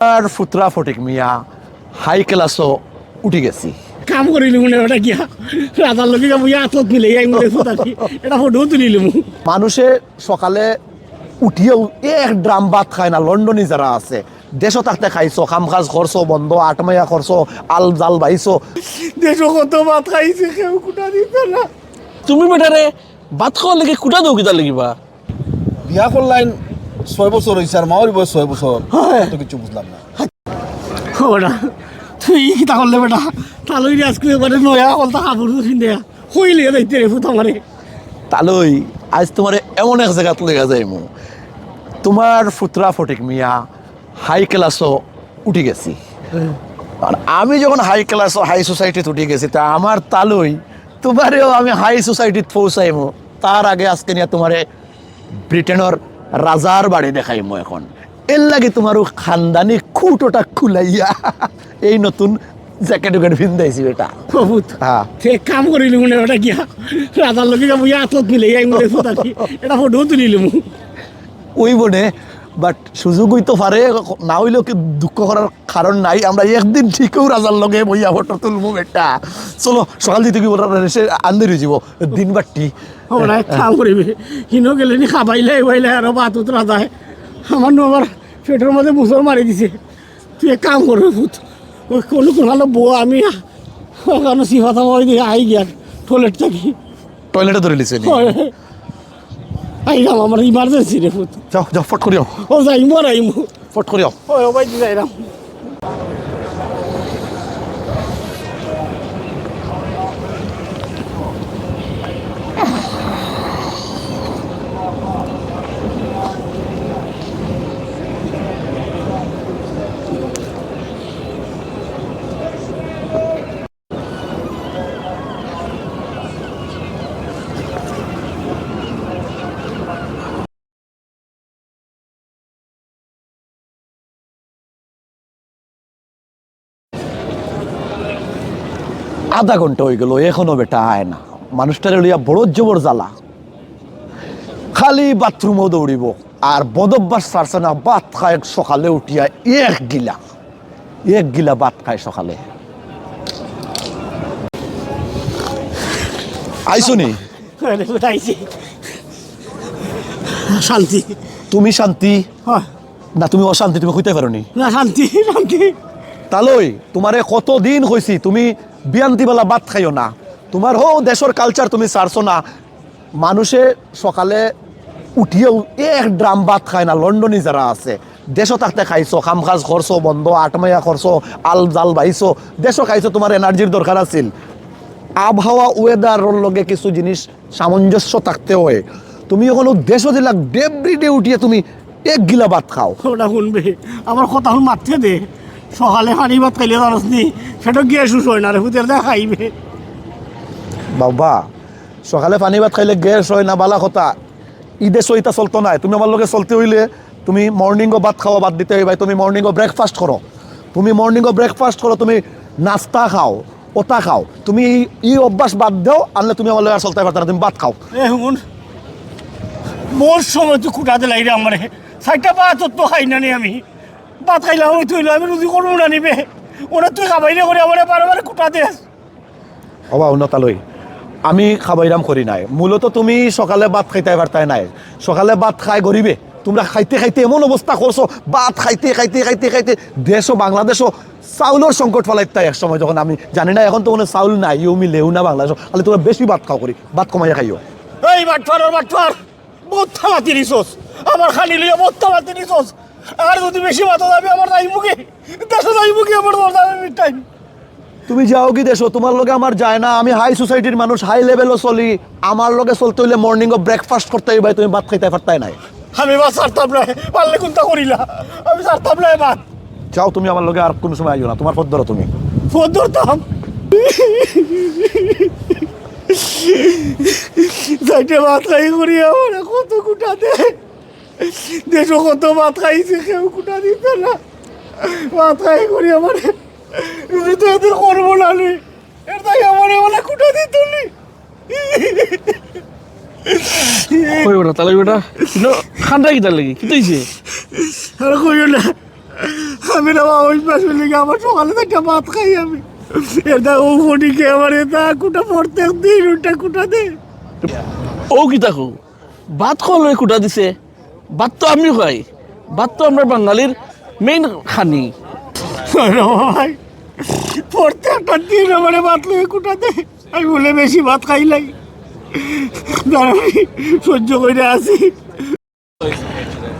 আর ফুতরা ফটিক মিয়া high ক্লাসও উঠি গেছি। কাম করিলি মনে ওটা গিয়া রাজার লোকে বুঝে আতত মিলে যাই মনে ফুটাছি এটা ফটো তুলিলি মানুষে সকালে উঠিয়েও এক ড্রাম ভাত খায় না। লন্ডনে যারা আছে দেশও থাকতে খাইছো, কাম কাজ করছো বন্ধ, আটমাইয়া করছো, আল জাল বাইছো। দেশও কত ভাত খাইছে কেউ কুটা দিত না। তুমি বেটারে ভাত খাওয়ার লেগে কুটা দাও কিতা লাগিবা? বিয়া করলাইন 6 বছর হয়েছে আর মাওর বয়স 6 বছর, তো কিছু বুঝলাম না। ওটা তুই কিতা করলে বেটা তালই আজকে এবারে নয়া কলতা কাপড় পিন্ধে হইলে যাইতে রে ফুট আমারে। তালই আজ তোমার এমন এক জায়গাত লেগে যাইমু, তোমার ফুতরা ফটিক মিয়া হাই ক্লাসও উঠি গেছি। আর আমি যখন হাই ক্লাসও হাই সোসাইটিতে উঠে গেছি, তা আমার তালই তোমারেও আমি হাই সোসাইটিত পৌঁছাইমু। তার আগে আজকে নিয়ে তোমারে ব্রিটেনের রাজার বাড়ি দেখাইমু। এখন এর লাগে তোমারও খানদানি খুঁটোটা খুলাইয়া এই নতুন জ্যাকেট উকেট ভিন্দাইছি বেটা। বহুত হ্যাঁ, ঠিক কাম করিলি মনে ওটা গিয়া রাজার লোকে বুঝে আতত মিলে যাই মনে ফুটাছি এটা ফটো তুলিলি ওই বনে বাট সুযোগ হইতে পারে না, হইলেও কি দুঃখ করার কারণ নাই। আমরা একদিন ঠিকও রাজার লগে বইয়া ফটো তুলবো বেটা। চলো সকাল দিতে কি এসে আন্দে রয়ে যাব দিন বাট্টি। ওরা কাম করিবি হিনো গেলে নি খাবাইলে বাইলে আরো ভাত উতরা যায় আমার নো আবার পেটের মধ্যে মুসর মারি দিছে। তুই এক কাম করবি ভূত ওই কোনো বউ আমি ওখানে সিফাতা মই দিয়ে আই গিয়া টয়লেট থাকি টয়লেটে ধরে লিছে আইরাম আমার ইমার্জেন্সি রে ভূত। যাও যাও ফট করিও, ও যাইমু আর আইমু ফট করিও। ও ভাই যাইরাম। আধা ঘন্টা হয়ে গেল এখনো বেটা আয় না। মানুষটারে লইয়া বড় জবর জ্বালা, খালি বাথরুমও দৌড়িব আর বদভ্যাস ছাড়ছে না। ভাত খায় সকালে উঠিয়া এক গিলা ভাত খায় সকালে। আইসো নি আইছি শান্তি। তুমি শান্তি হয় না তুমি অশান্তি? তুমি হইতে পারো নি না শান্তি শান্তি। তালই তোমারে কতদিন হয়েছি তুমি বিয়ান্তিবেলা ভাত খাইও না। তোমার হো দেশের কালচার তুমি ছাড়ছো না। মানুষে সকালে উঠিয়েও এক ড্রাম ভাত খায় না। লন্ডনে যারা আছে দেশও থাকতে খাইছো, কাম কাজ করছো বন্ধ, আটমাইয়া করছো, আল জাল বাইছো, দেশও খাইছো। তোমার এনার্জির দরকার আছিল। আবহাওয়া ওয়েদারের লগে কিছু জিনিস সামঞ্জস্য থাকতে হয়। তুমি এখনো দেশও দিলা এভরিডে উঠিয়ে তুমি এক গিলা ভাত খাও। ওটা শুনবে আমার কথা শুন মারতে দে। সকালে হাঁড়ি ভাত খাইলে জানাস নি সেটা গিয়ে শুষ হয় না রে ভূতের দেখা খাইবে। বাবা সকালে পানি ভাত খাইলে গ্যাস হয় না, বালা কথা। ঈদে সইতা চলতো নাই। তুমি আমার লগে চলতে হইলে তুমি মর্নিংও ভাত খাওয়া বাদ দিতে হইবে। তুমি মর্নিংও ব্রেকফাস্ট করো, তুমি নাস্তা খাও, ওটা খাও। তুমি এই অভ্যাস বাদ দাও, আনলে তুমি আমার লগে আর চলতে পারতো না। তুমি ভাত খাও। এ শুন মোর সময় তুই কুটাতে লাগবে আমারে সাইডটা পা তোর তো খাই না নি আমি ভাত খাইলাম আমি তুই আমি রুজি করবো না নিবে ওরা তুই খাবাইলে করে আমার বারে কুটাতে। অবা উন্নতালই আমি খাবাইরাম করি নাই। মূলত তুমি সকালে ভাত খাইতে পারতাই নাই। সকালে ভাত খাই গরিবে তোমরা খাইতে খাইতে এমন অবস্থা করছো, ভাত খাইতে খাইতে খাইতে খাইতে দেশও বাংলাদেশও চাউলের সংকট ফেলাইতে এক সময়। যখন আমি জানি না এখন তো কোনো চাউল নাই, ইউমি লেউ না বাংলাদেশ, তাহলে তোমরা বেশি ভাত খাও করি, ভাত কমাইয়া খাইও। এই বাটফার বহুত থামাতি নিছোস আমার খালি লিয়ে বহুত থামাতি নিছোস। আর যদি বেশি ভাত যাবে আমার যাই মুখে দেশে যাই মুখে আমার টাইম। তুমি যাও কি দেশো, তোমার লগে আমার যায় না। আমি হাই সোসাইটির মানুষ, হাই লেভেলও চলি। আমার লগে চলতে হইলে মর্নিংও ব্রেকফাস্ট করতে হইবে। তুমি ভাত খাইতে পারতাই নাই। আমি ভাত ছাড়তাম না, পারলে কোনটা করিলা আমি ছাড়তাম না ভাত। যাও তুমি আমার লগে আর কোনো সময় আইও না। তোমার পথ ধরো তুমি। ফোন ধরতাম যাইতে ভাত খাই করি আমার কত কুটা দে দেশও কত ভাত খাইছে কেউ কুটা দিত না। ভাত খাই করি আমার তো এদের করবো না নি এর তাই আমার বলে কুটা দিত নি। ওই বেটা তাহলে বেটা ঠান্ডা কি তার লাগি কি তৈছে আর কইও না আমি না ওই পাশে লিগে আমার সকালে একটা ভাত খাই আমি এটা ও ফটিকে আমার এটা কুটা প্রত্যেক দিন ওটা কুটা দে ও কি থাকো ভাত খাওয়া লই কুটা দিছে ভাত তো আমি খাই ভাত তো আমরা বাঙালির মেইন খানি ভাই প্রত্যেকটা দিন আমার ভাত লই কুটা দে আমি বলে বেশি ভাত খাইলাই আমি সহ্য করে আছি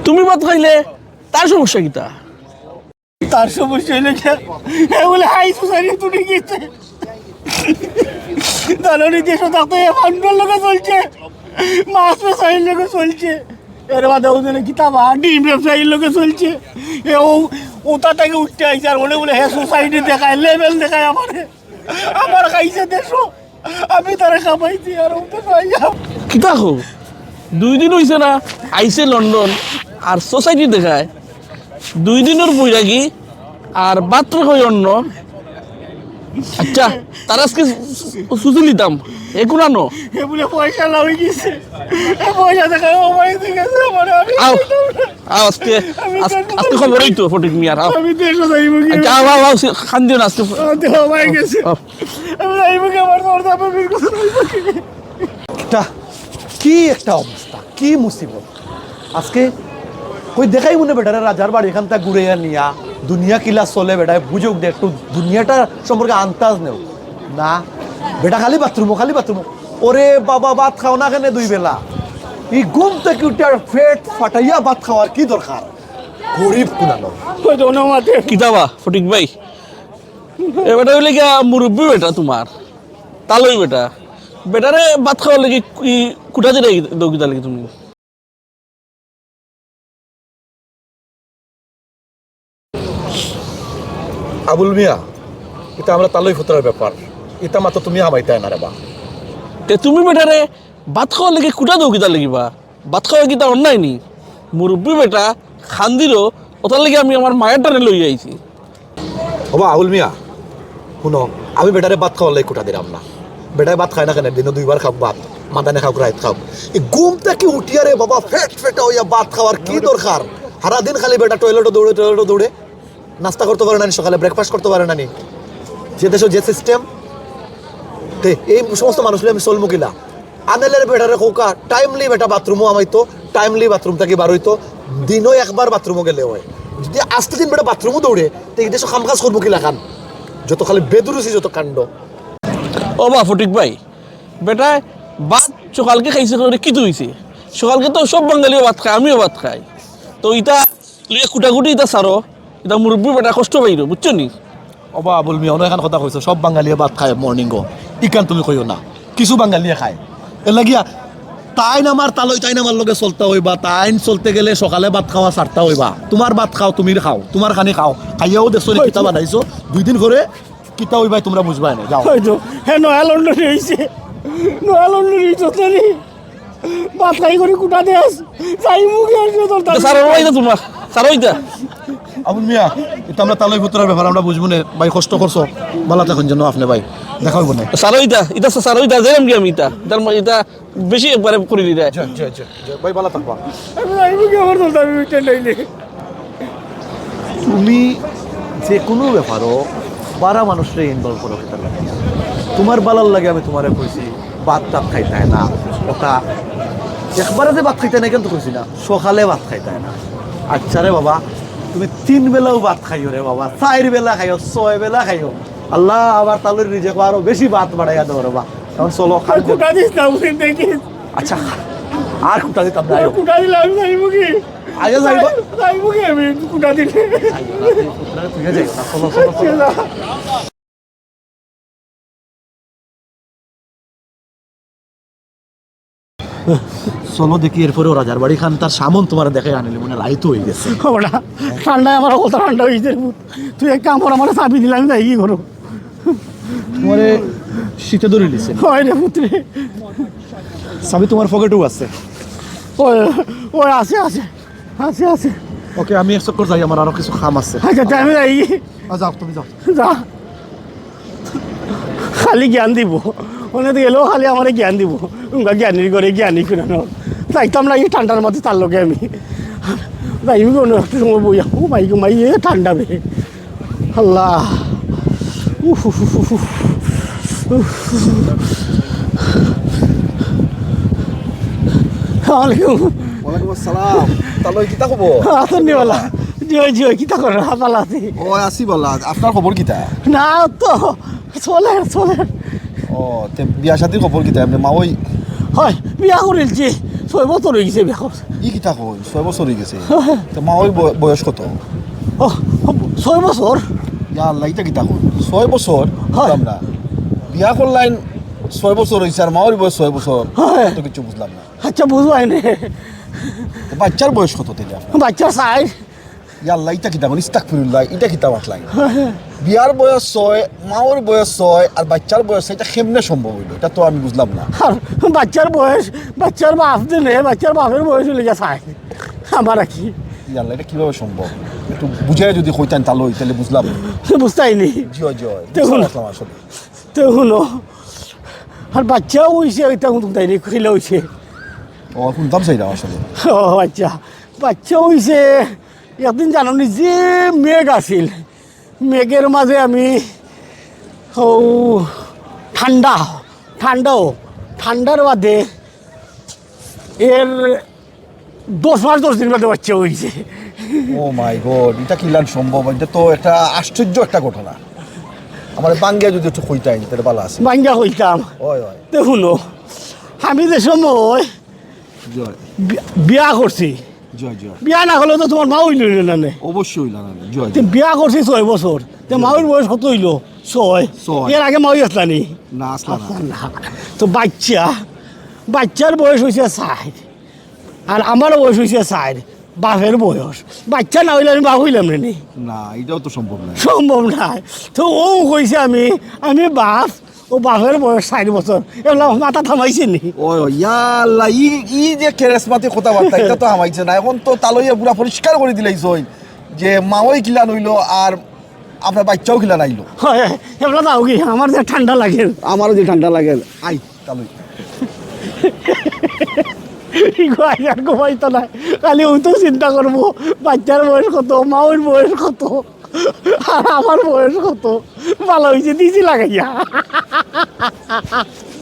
তুমি ভাত খাইলে তার সমস্যা কিতা তার সমস্যা হইলে বলে হাই সোসাইটি তুলে গেছে দালালি দেশ থাকতে ফান্ডার লোকে চলছে মাছ ব্যবসায়ীর লোকে চলছে এর বাদে ওদের কিতাবা ডিম ব্যবসায়ীর লোকে চলছে এ ও ওটা থেকে উঠতে আইছে আর বলে হ্যাঁ সোসাইটি দেখায় লেভেল দেখায় আমার খাইছে দেশও আমি তারা খাবাইছি আর ওটা খাইয়া কিতা হো 2 দিন হইছে না আইছে লন্ডন আর সোসাইটি দেখায় 2 দিনের বৈরাগী আর বাত্র হই অন্য আচ্ছা তার আজকে সুজি নিতাম এখন আনো এ বলে পয়সা লাগাই গেছে পয়সা দেখায় ও মাই দিকে আমার আমি আও আও আজকে আজকে খবরই তো ফটিক মিয়ার আও আমি দেশও যাইব কি আচ্ছা আও আও খান দিও না আজকে দেহ মাই গেছে আও। আমি যাইব কি আমার তোর দাপে বিল করে একটা কি একটা অবস্থা কি মুসিবত আজকে কই দেখাই মনে বেটারে রাজার বাড়ি এখান থেকে ঘুরে নিয়া দুনিয়া কিলা চলে বেটায় বুঝুক দে একটু দুনিয়াটা সম্পর্কে আন্তাজ নেও না বেটা খালি বাথরুমও ওরে বাবা ভাত খাও না কেন 2 বেলা এই ঘুম থেকে উঠে আর পেট ফাটাইয়া ভাত খাওয়ার কি দরকার গরিব কুনানো ওই দোনো মাঠে কিতাবা ফটিক ভাই এবারে হইলে গিয়া মুরব্বী বেটা তোমার তালই বেটা বেটারে ভাত খাওয়ার লাগি কুটা দিয়ে দৌকিতা লাগি তুমি আবুল মিয়া এটা আমরা তালই ফুতরার ব্যাপার এটা মাত্র তুমি হামাইতে না রে বা তে তুমি বেটারে ভাত খাওয়ার লাগি কুটা দৌকিতা লাগিবা ভাত খাওয়া কিতা অন্যায় নি মুরব্বী বেটা খান্দিরও ওটার লাগি আমি আমার মায়ের টানে লই আইছি হবা আবুল মিয়া শুনো আমি বেটারে ভাত খাওয়ার লাগে কুটা দিলাম না বেটায় ভাত খায় না কেন দিনে 2 বার খাব ভাত মাদানে খাও রাইত খাব এই ঘুম থেকে উঠিয়া রে বাবা ফেটা হইয়া ভাত খাওয়ার কি দরকার সারা দিন খালি বেটা টয়লেটে দৌড়ে নাস্তা করতে পারে না সকালে ব্রেকফাস্ট করতে পারে না নি যে দেশ যে সিস্টেম তে এই সমস্ত মানুষগুলো আমি চলমুকিলা আনেলের বেটারে কৌকা টাইমলি বেটা বাথরুমও আমাইতো টাইমলি বাথরুম থেকে বার হইতো দিনও একবার বাথরুমও গেলে হয় যদি আস্তে দিন বেটা বাথরুমও দৌড়ে তো এই দেশ কাম কাজ করবো কিলা খান যত খালি বেদুরুসি যত কাণ্ড ও বা ফটিক ভাই বেটা ভাত সকালকে খাইছে করে কি হইছে সকালকে তো সব বাঙালিও ভাত খায় আমিও ভাত খাই তো ইটা লিয়ে কুটাকুটি ইটা সারো এটা মুরব্বী বেটা কষ্ট পাইল বুঝছো নি অবা আবুল মিয়া অনেক এখন কথা কইছো সব বাঙালিয়ে ভাত খায় মর্নিং ইকান তুমি কইও না কিছু বাঙালিয়ে খায় এর লাগিয়া তাই আমার লগে চলতে হইবা তাইন চলতে গেলে সকালে ভাত খাওয়া সারতা হইবা তোমার ভাত খাও তুমি খাও তোমার খানি খাও খাইয়াও দেখছো কিতা বানাইছো 2 দিন করে কিতা হইবা তোমরা বুঝবাই না যাও হয়তো হ্যাঁ নয়া লন্ডন হয়েছে নয়া লন্ডন হয়েছে তাহলে ভাত খাই করে কুটা দেস যাই মুখে আসবে তোর সারো ওইটা তোমার সারো ওইটা আবুল মিয়া এটা আমরা তালই পুত্রের ব্যাপার আমরা বুঝবো না ভাই কষ্ট করছো ভালো থাকুন যেন আপনি ভাই দেখা হইব না সারো এটা সারো ইটা যাইম কি আমি এটা বেশি একবারে করে দিই ভাই ভালো থাকবা আমি যাই মুখে আমার তোর দাবি উঠে নাইলে তুমি যে কোনো ব্যাপারও বারা মানুষরে ইনভলভ করো সেটার লাগে তোমার বালার লাগে আমি তোমারে কইছি ভাত টাত খাইতে হয় না ওটা একবারে যে ভাত খাইতে নাই কিন্তু কইছি না সকালে ভাত খাইতে হয় না আচ্ছা রে বাবা তুমি 3 বেলাও ভাত খাইও রে বাবা 4 বেলা খাইও 6 বেলা খাইও আল্লাহ আবার তালুর রিজেক আরো বেশি ভাত বাড়াইয়া দেবো রে বা এখন চলো আর খাই কুটা দিস না উঠে দেখিস আচ্ছা আর কুটা দিতাম না আয়ো কুটা দিলে আমি যাই মুখে আয়ো যাইব যাই মুখে আমি কুটা দিলে ঠিক আছে চলো চলো চলো চলো দেখি এরপরে রাজার বাড়ি খান তার সামন তোমার দেখে আনিলে মনে লাইতো হয়ে গেছে ওটা ঠান্ডায় আমার অবস্থা ঠান্ডা হয়েছে তুই এক কাম কর আমার চাবি দিলাম যাই কি করো তোমারে শীতে ধরে লিছে হয় রে পুত্রে সাবি তোমার পকেটেও আছে ওই ওই আছে আছে আছে আছে ওকে আমি এক চক্কর যাই আমার আরো কিছু কাম আছে আচ্ছা তাই আমি যাই যাও তুমি যাও যা খালি জ্ঞান দিব ওনে গেলেও খালি আমার জ্ঞান দিব জ্ঞানীর করে জ্ঞানী কিনা যাইতাম না এই ঠান্ডার মধ্যে তার লোকে আমি যাই কোনো একটু সময় বইয়া ও মাইকে মাই এ ঠান্ডা বে আল্লাহ উফ উফ উফ উফ উফ আলাইকুম ওয়ালাইকুম আসসালাম তাহলে কিতা খবর আসনি বলা জয় জয় কিতা করে হাপাল আছে ও আসি বলা আপনার খবর কিতা না তো চলে চলে ও তে বিয়া শাদির খবর কিতা এমনি মা ওই হয় বিয়া করেছি 6 বছর হয়ে গেছে বিয়া করছে ই কিতা কই 6 বছর হয়ে গেছে তো মা ওই বয়স কত ও 6 বছর ইয়া আল্লাহ ইটা কিতা কই 6 বছর হয়। বুঝলাম না বিয়া করলাইন 6 বছর হইছে আর মাওর বয়স 6 বছর হয়। তো কিছু বুঝলাম না আচ্ছা বুঝবাই নে তো বাচ্চার বয়স কত তেলে আপনার বাচ্চা চাই ইয়া আল্লাহ ইটা কিতা কই ইস্তাগফিরুল্লাহ ইটা কিতা বাতলাই বিয়ার বয়স 6 মাওর বয়স 6 আর বাচ্চার বয়স এটা কেমনে সম্ভব হইলো এটা তো আমি বুঝলাম না আর বাচ্চার বয়স বাচ্চার বাপ দিলে বাচ্চার বাপের বয়স হলে যা চাই আমার আর কি ইয়া আল্লাহ এটা কিভাবে সম্ভব একটু বুঝাই যদি কইতেন তাহলে বুঝলাম বুঝতাইনি জয় জয় দেখুন। আসলাম আসলে তো শুনো আর বাচ্চাও হয়েছে ওইটা বুঝতাইনি খেলে হয়েছে ও এখন দাম চাইলাম আসলে ও আচ্ছা বাচ্চা হয়েছে একদিন জানি যে মেঘ আছিল মেঘের মাঝে আমি ও ঠান্ডার বাদে এর 10 দিন বাদে বাচ্চা হয়েছে ও মাই গড এটা কিলান সম্ভব এটা তো একটা আশ্চর্য একটা ঘটনা আমার বাঙ্গিয়া যদি একটু কইতাই তাহলে ভালো আছে বাঙ্গা হইতাম ওই ওই দেখুন আমি যে সময় জয় বিয়া করছি জয় জয় বিয়া না হলে তো তোমার মা হইল না নে। অবশ্যই হইলাম আমি জয় তো বিয়া করছি 6 বছর তো মাউর বয়স কত হইল 6 ছয়। এর আগে মাউই আসলানি না আসলাম না তো বাচ্চার বয়স হয়েছে 60 আর আমার বয়স হয়েছে 60 বাপের বয়স বাচ্চা না হইলে আমি বাপ হইলাম নি না এটাও তো সম্ভব না সম্ভব নাই তো ও কইছে আমি বাপ ও বাপের বয়স 60 বছর এগুলো মাথা থামাইছে নি ওই ওই ইয়াল্লা ই যে কেরেসমাতি কথাবার্তা এটা তো হামাইছে না এখন তো তালইয়া পুরা পরিষ্কার করে দিলেইছ যে মাওই কিলান হইলো আর আপনার বাচ্চাও কিলান আইলো হয় এগুলো দাও কি আমার যে ঠান্ডা লাগে আমারও যে ঠান্ডা লাগে আই তালই আর ঘুমাইতো না খালি ওই তো চিন্তা করবো বাচ্চার বয়স কত মাউর বয়স কত আর আমার বয়স কত ভালো হয়েছে দিছি লাগাইয়া